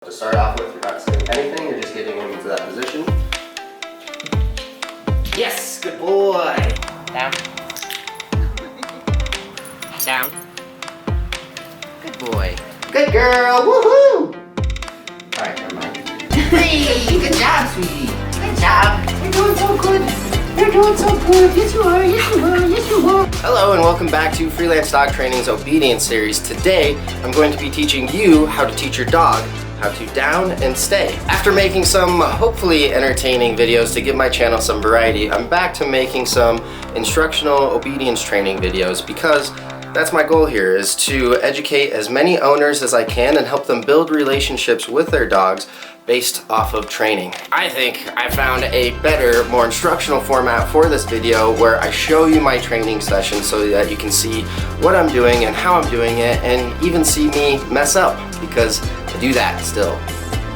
To start off with, you're not saying anything, you're just getting him into that position. Yes, good boy. Down. Down. Good boy. Good girl, woohoo! Alright, never mind. Hey, good job, sweetie. Good job. You're doing so good. You're doing so good. Yes, you are. Yes, you are. Yes, you are. Hello, and welcome back to Freelance Dog Training's Obedience series. Today, I'm going to be teaching you how to teach your dog how to down and stay. After making some hopefully entertaining videos to give my channel some variety, I'm back to making some instructional obedience training videos because that's my goal here, is to educate as many owners as I can and help them build relationships with their dogs based off of training. I think I found a better, more instructional format for this video where I show you my training session so that you can see what I'm doing and how I'm doing it, and even see me mess up, because I do that still,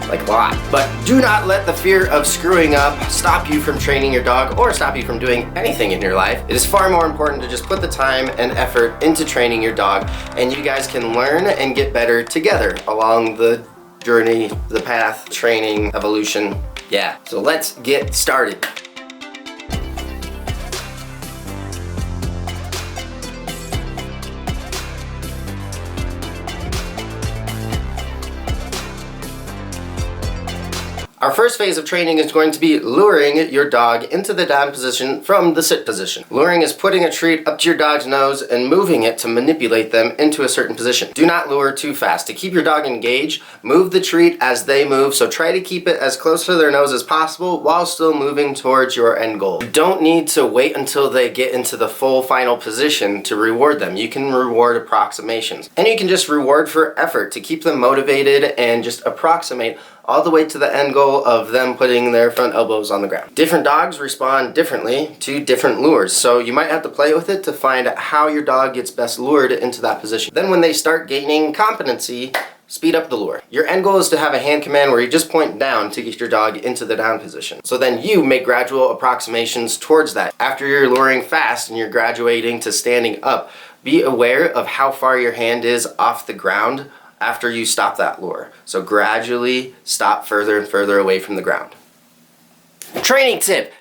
like a lot. But do not let the fear of screwing up stop you from training your dog or stop you from doing anything in your life. It is far more important to just put the time and effort into training your dog, and you guys can learn and get better together along the journey, the path, training, evolution. Yeah, so let's get started. Our first phase of training is going to be luring your dog into the down position from the sit position. Luring is putting a treat up to your dog's nose and moving it to manipulate them into a certain position. Do not lure too fast. To keep your dog engaged, move the treat as they move, so try to keep it as close to their nose as possible while still moving towards your end goal. You don't need to wait until they get into the full final position to reward them. You can reward approximations. And you can just reward for effort to keep them motivated and just approximate all the way to the end goal of them putting their front elbows on the ground. Different dogs respond differently to different lures, so you might have to play with it to find how your dog gets best lured into that position. Then when they start gaining competency, speed up the lure. Your end goal is to have a hand command where you just point down to get your dog into the down position. So then you make gradual approximations towards that. After you're luring fast and you're graduating to standing up, be aware of how far your hand is off the ground after you stop that lure. So gradually stop further and further away from the ground. Training tip: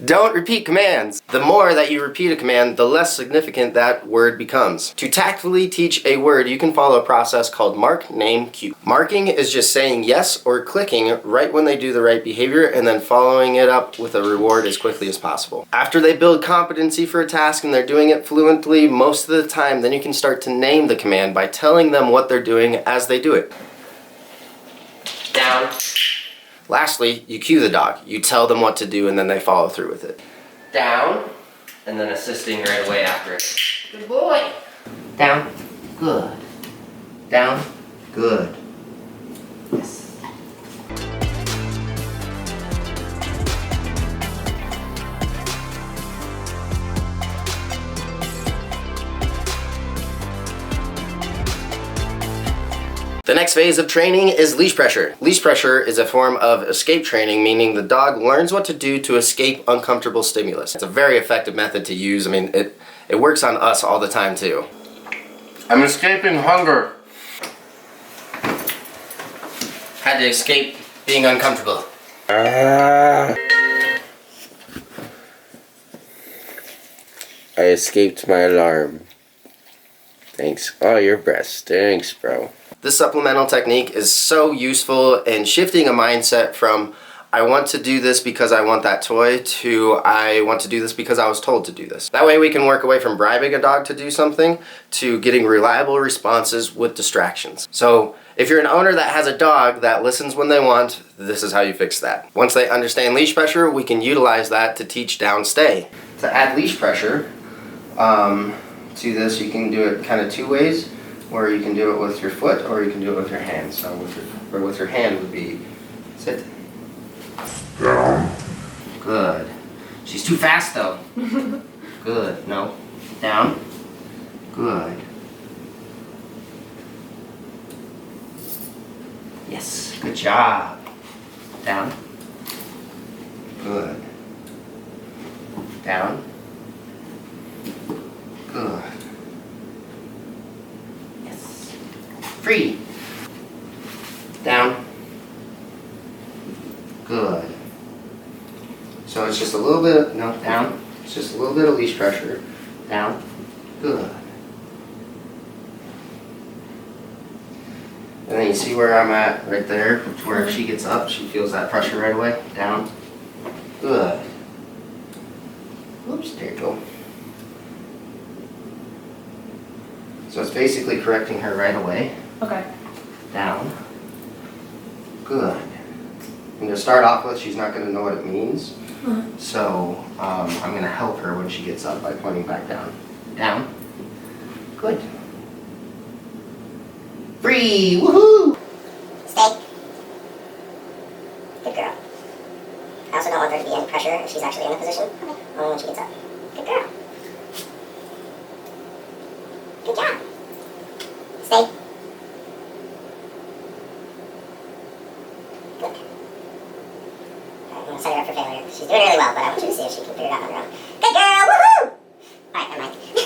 don't repeat commands. The more that you repeat a command, the less significant that word becomes. To tactfully teach a word, you can follow a process called mark, name, cue. Marking is just saying yes or clicking right when they do the right behavior, and then following it up with a reward as quickly as possible. After they build competency for a task and they're doing it fluently most of the time, then you can start to name the command by telling them what they're doing as they do it. Down. Lastly, you cue the dog. You tell them what to do and then they follow through with it. Down, and then assisting right away after it. Good boy. Down. Good. Down. Good. Yes. The next phase of training is leash pressure. Leash pressure is a form of escape training, meaning the dog learns what to do to escape uncomfortable stimulus. It's a very effective method to use. I mean, it works on us all the time too. I'm escaping hunger. Had to escape being uncomfortable. I escaped my alarm. Thanks. Oh, your breast stinks, bro. This supplemental technique is so useful in shifting a mindset from I want to do this because I want that toy to I want to do this because I was told to do this. That way we can work away from bribing a dog to do something to getting reliable responses with distractions. So if you're an owner that has a dog that listens when they want, this is how you fix that. Once they understand leash pressure, we can utilize that to teach down stay. To add leash pressure to this, you can do it kind of two ways, where you can do it with your foot or you can do it with your hand. So with your hand would be sit. Down. Good. She's too fast though. Good. No. Down. Good. Yes. Good job. Down. Good. Down. Good. Yes. Free. Down. Good. So it's just a little bit, no, down. It's just a little bit of leash pressure. Down. Good. And then you see where I'm at right there, where if she gets up, she feels that pressure right away. Down. Good. Oops, there you go. So it's basically correcting her right away. Okay. Down. Good. I'm going to start off with, she's not going to know what it means. So I'm going to help her when she gets up by pointing back down. Down. Good. Free! Woohoo! Stay. Good girl. I also don't want there to be any pressure if she's actually in the position. Only when she gets up. Good girl. Good job. Stay. Good. Alright, I'm going to set her up for failure. She's doing really well, but I want you to see if she can figure it out on her own. Good girl! Woohoo! Alright, never mind. Good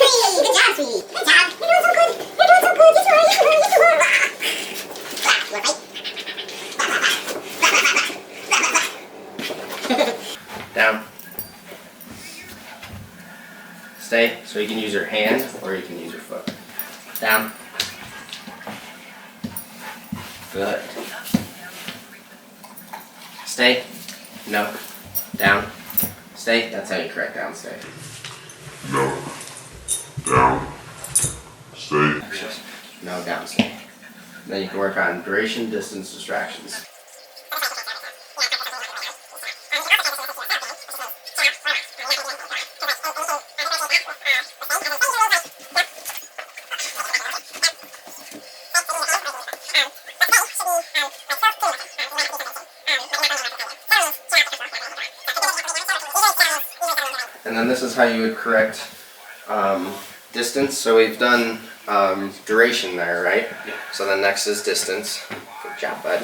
job, sweetie. Good job. You're doing so good. You're doing so good. Yes, you are. Yes, you are. Yes, you are. You want to fight? Down. Stay. So you can use your hand or you can use your foot. Down. Good. Stay. No. Down. Stay. That's how you correct down. Stay. No. Down. Stay. No. Down. Stay. Then you can work on duration, distance, distractions. And then this is how you would correct distance. So we've done duration there, right? Yeah. So then next is distance. Good job, bud.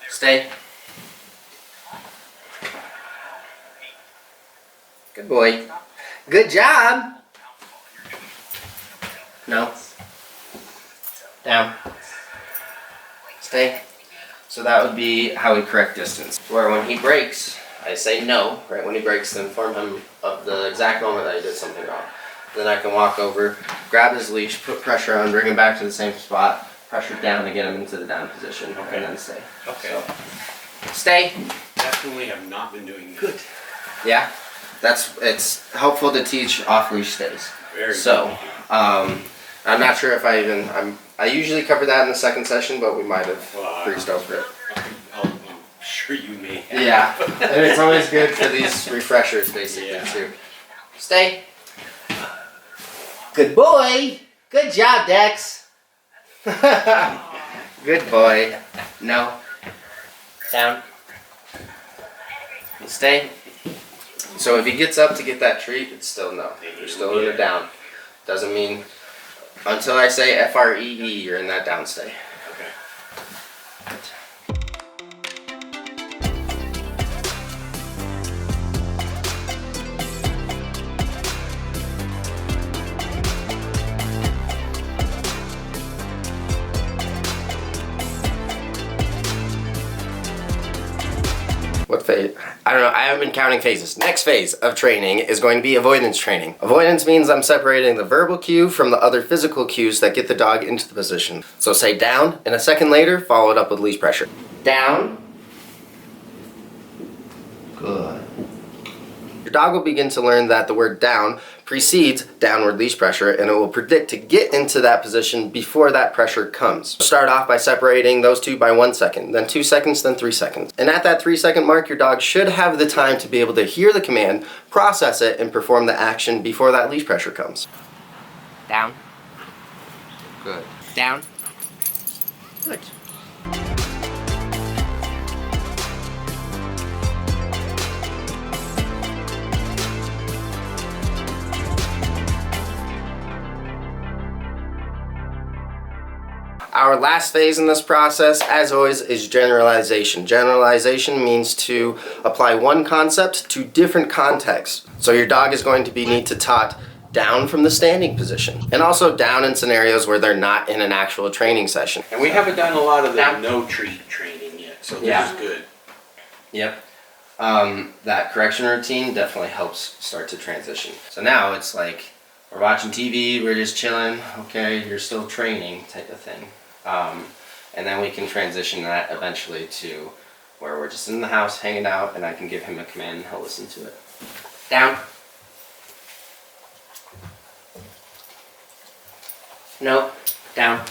Stay. Good boy. Good job. No. Down. Stay. So that would be how we correct distance. Where when he breaks, I say no, right? When he breaks, to inform him of the exact moment that he did something wrong. Then I can walk over, grab his leash, put pressure on, bring him back to the same spot, pressure down to get him into the down position, and then stay. Okay. So, stay. Definitely have not been doing that. Good. Yeah, it's helpful to teach off-leash stays. Very so, good. I'm not sure if I usually cover that in the second session, but we might have Well, breezed over it. I'm sure you may have. Yeah, and it's always good for these refreshers, basically, Yeah. too. Stay. Good boy. Good job, Dex. Good boy. No. Down. Stay. So if he gets up to get that treat, it's still no. You're still in a down. Doesn't mean until I say FREE, you're in that down stay. Okay. What phase? I don't know. I haven't been counting phases. Next phase of training is going to be avoidance training. Avoidance means I'm separating the verbal cue from the other physical cues that get the dog into the position. So say down, and a second later, follow it up with leash pressure. Down. Good. Your dog will begin to learn that the word down precedes downward leash pressure, and it will predict to get into that position before that pressure comes. Start off by separating those two by 1 second, then 2 seconds, then 3 seconds. And at that 3-second mark, your dog should have the time to be able to hear the command, process it, and perform the action before that leash pressure comes. Down. Good. Down. Good. Our last phase in this process, as always, is generalization. Generalization means to apply one concept to different contexts. So your dog is going to need to taught down from the standing position, and also down in scenarios where they're not in an actual training session. And we haven't done a lot of the Down. no treat training yet, so this Yeah. is good. Yep. That correction routine definitely helps start to transition. So now it's like we're watching TV, we're just chilling, okay, you're still training type of thing. And then we can transition that eventually to where we're just in the house hanging out and I can give him a command and he'll listen to it. Down. No, down.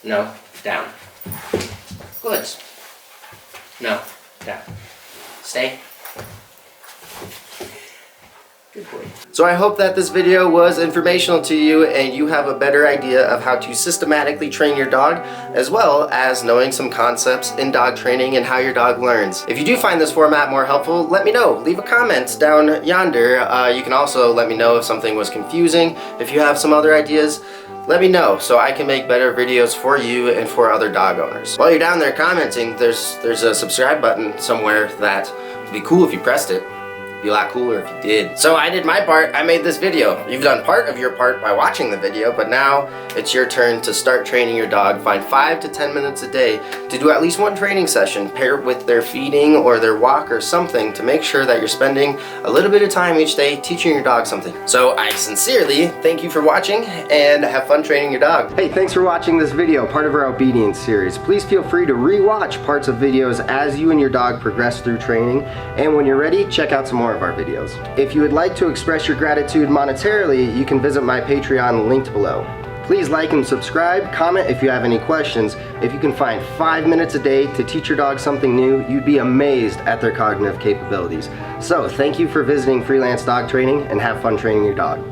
No, down. Good. No, down. Stay. Good boy. So I hope that this video was informational to you and you have a better idea of how to systematically train your dog, as well as knowing some concepts in dog training and how your dog learns. If you do find this format more helpful, let me know. Leave a comment down yonder. You can also let me know if something was confusing. If you have some other ideas, let me know so I can make better videos for you and for other dog owners. While you're down there commenting, there's a subscribe button somewhere that would be cool if you pressed it. Be a lot cooler if you did. So I did my part, I made this video. You've done part of your part by watching the video, but now it's your turn to start training your dog. Find 5 to 10 minutes a day to do at least one training session, pair it with their feeding or their walk or something to make sure that you're spending a little bit of time each day teaching your dog something. So I sincerely thank you for watching and have fun training your dog. Hey, thanks for watching this video, part of our obedience series. Please feel free to re-watch parts of videos as you and your dog progress through training, and when you're ready, check out some more of our videos. If you would like to express your gratitude monetarily, you can visit my Patreon linked below. Please like and subscribe, comment if you have any questions. If you can find 5 minutes a day to teach your dog something new, you'd be amazed at their cognitive capabilities. So thank you for visiting Freelance Dog Training and have fun training your dog.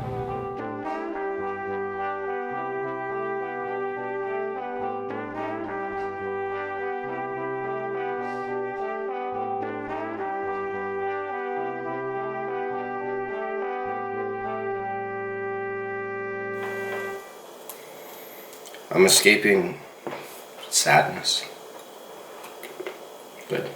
I'm escaping sadness. Good.